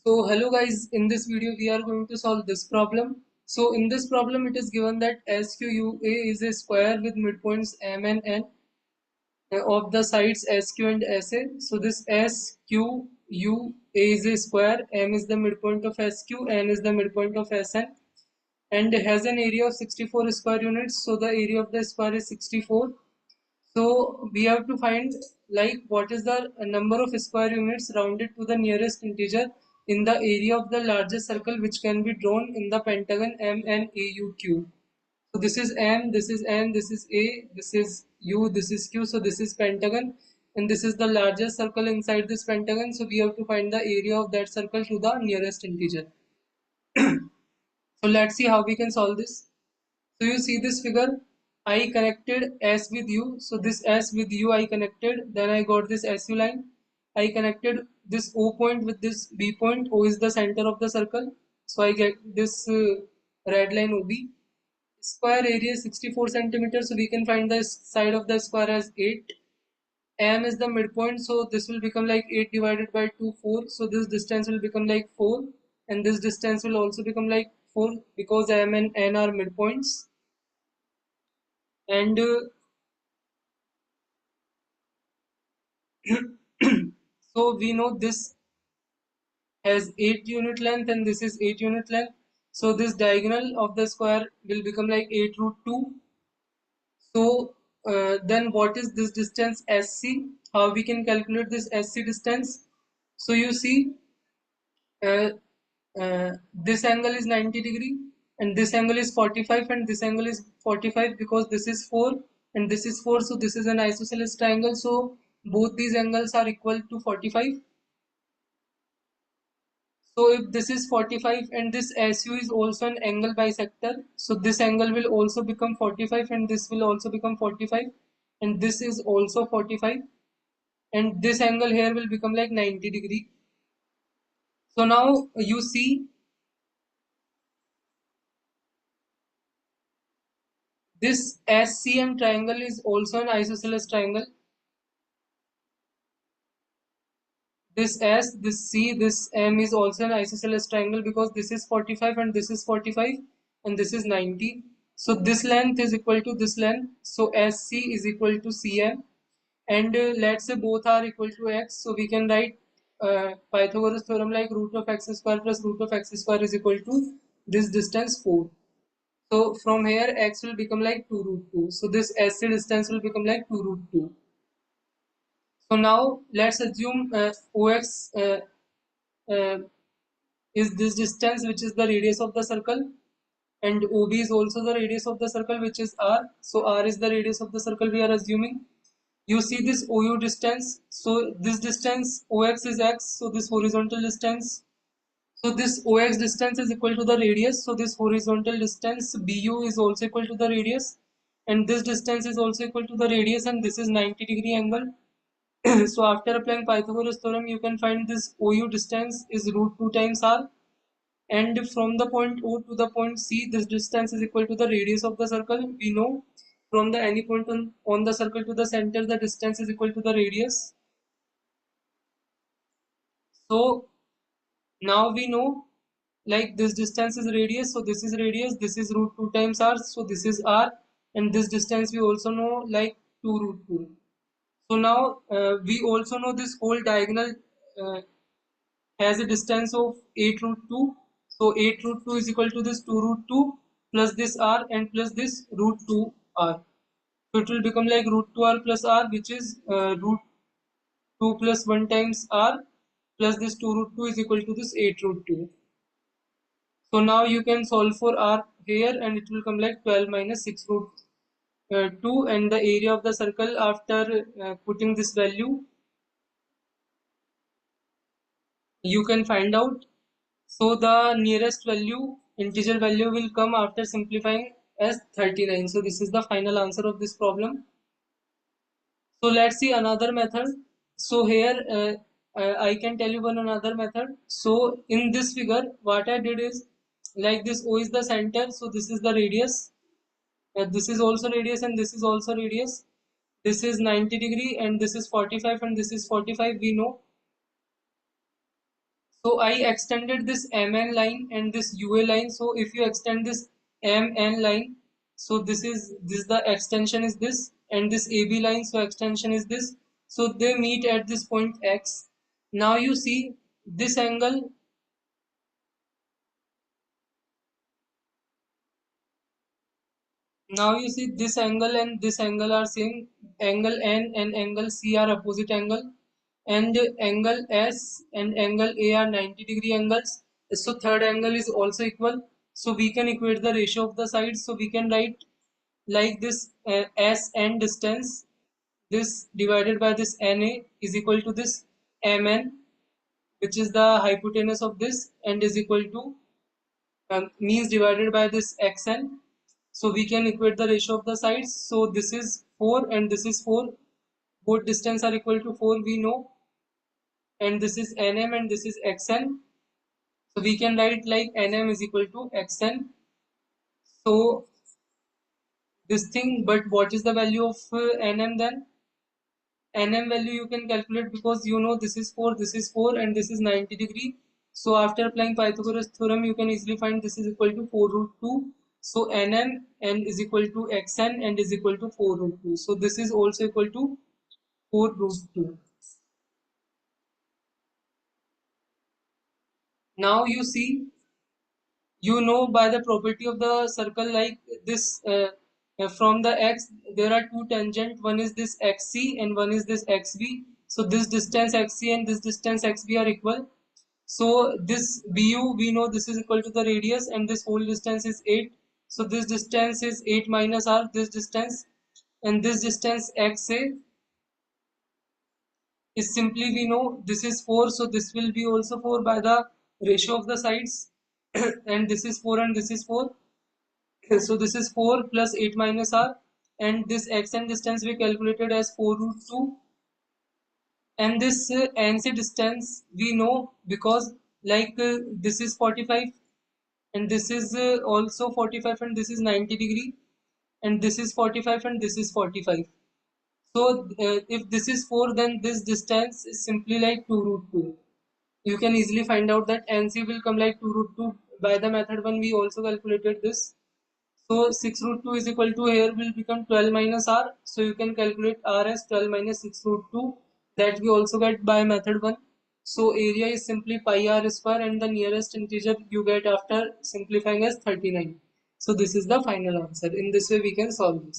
So hello guys, in this video we are going to solve this problem. So in this problem it is given that SQUA is a square with midpoints M and N of the sides SQ and SA. So this SQUA is a square, M is the midpoint of SQ, N is the midpoint of SN, and has an area of 64 square units. So the area of the square is 64. So we have to find like what is the number of square units rounded to the nearest integer in the area of the largest circle which can be drawn in the pentagon MNAUQ. So this is M, this is N, this is A, this is U, this is Q. So this is pentagon and this is the largest circle inside this pentagon. So we have to find the area of that circle to the nearest integer. So let's see how we can solve this. So you see this figure, I connected S with U. So this S with U I connected. Then I got this SU line. I connected this O point with this B point. O is the center of the circle. So I get this red line OB. Square area is 64 centimeters. So we can find the side of the square as 8. M is the midpoint. So this will become like 8 divided by 2, 4. So this distance will become like 4. And this distance will also become like 4 because M and N are midpoints. And so we know this has 8 unit length and this is 8 unit length. So this diagonal of the square will become like 8 root 2. So then what is this distance SC? How we can calculate this SC distance? So you see uh, this angle is 90 degree and this angle is 45 and this angle is 45 because this is 4 and this is 4. So this is an isosceles triangle. So both these angles are equal to 45. So if this is 45 and this SU is also an angle bisector, so this angle will also become 45 and this will also become 45 and this is also 45 and this angle here will become like 90 degree. So now you see this SCM triangle is also an isosceles triangle. This S, this C, this M is also an isosceles triangle because this is 45 and this is 45 and this is 90. So this length is equal to this length. So SC is equal to CM and let's say both are equal to X. So we can write Pythagoras theorem like root of x square plus root of x square is equal to this distance 4. So from here X will become like 2 root 2. So this SC distance will become like 2 root 2. So now let's assume OX uh, is this distance which is the radius of the circle and OB is also the radius of the circle which is R. So R is the radius of the circle we are assuming. You see this OU distance. So this distance OX is X. So this horizontal distance. So this OX distance is equal to the radius. So this horizontal distance BU is also equal to the radius. And this distance is also equal to the radius and this is 90-degree angle. So after applying Pythagoras theorem, you can find this OU distance is root 2 times R. And from the point O to the point C, this distance is equal to the radius of the circle. We know from the any point on the circle to the center, the distance is equal to the radius. So now we know like this distance is radius. So this is radius, this is root 2 times R. So this is R. And this distance we also know like 2 root 2. So now we also know this whole diagonal has a distance of 8 root 2. So 8 root 2 is equal to this 2 root 2 plus this r and plus this root 2r. So it will become like root 2r plus r which is root 2 plus 1 times r plus this 2 root 2 is equal to this 8 root 2. So now you can solve for r here and it will come like 12 minus 6 root 2 and the area of the circle after putting this value you can find out. So the nearest value, integer value will come after simplifying as 39. So this is the final answer of this problem. So let's see another method. So here I can tell you one another method. So in this figure, what I did is like this O is the center. So this is the radius. This is also radius and this is also radius. This is 90 degree and this is 45 and this is 45 we know. So I extended this MN line and this UA line. So if you extend this MN line, so this the extension is this, and this AB line, so extension is this. So they meet at this point X. Now you see this angle. Now you see this angle and this angle are same. Angle N and angle C are opposite angle, and angle S and angle A are 90-degree angles. So third angle is also equal. So we can equate the ratio of the sides. So we can write like this, S N distance, this divided by this NA is equal to this MN, which is the hypotenuse of this, and is equal to means divided by this xn. So we can equate the ratio of the sides. So this is 4 and this is 4. Both distance are equal to 4, we know. And this is nm and this is xn. So we can write like nm is equal to xn. So this thing, but what is the value of nm then? Nm value you can calculate, because you know this is 4, this is 4, and this is 90-degree. So after applying Pythagoras theorem, you can easily find this is equal to 4 root 2. So Nm n is equal to xn and is equal to 4 root 2. So this is also equal to 4 root 2. Now you see, you know by the property of the circle, like this, from the x there are two tangent, one is this xc and one is this xb. So this distance xc and this distance xb are equal. So this bu, we know this is equal to the radius, and this whole distance is 8. So this distance is 8 minus r, this distance, and this distance xa is simply, we know this is 4, so this will be also 4 by the ratio of the sides. And this is 4 and this is 4. So this is 4 plus 8 minus r, and this x and distance we calculated as 4 root 2. And this NC distance we know, because like this is 45 and this is also 45 and this is 90-degree, and this is 45 and this is 45. So if this is 4, then this distance is simply like 2 root 2. You can easily find out that NC will come like 2 root 2 by the method 1. We also calculated this. So 6 root 2 is equal to, here will become 12 minus r. So you can calculate r as 12 minus 6 root 2. That we also get by method 1. So area is simply pi r square, and the nearest integer you get after simplifying as 39. So this is the final answer. In this way we can solve this.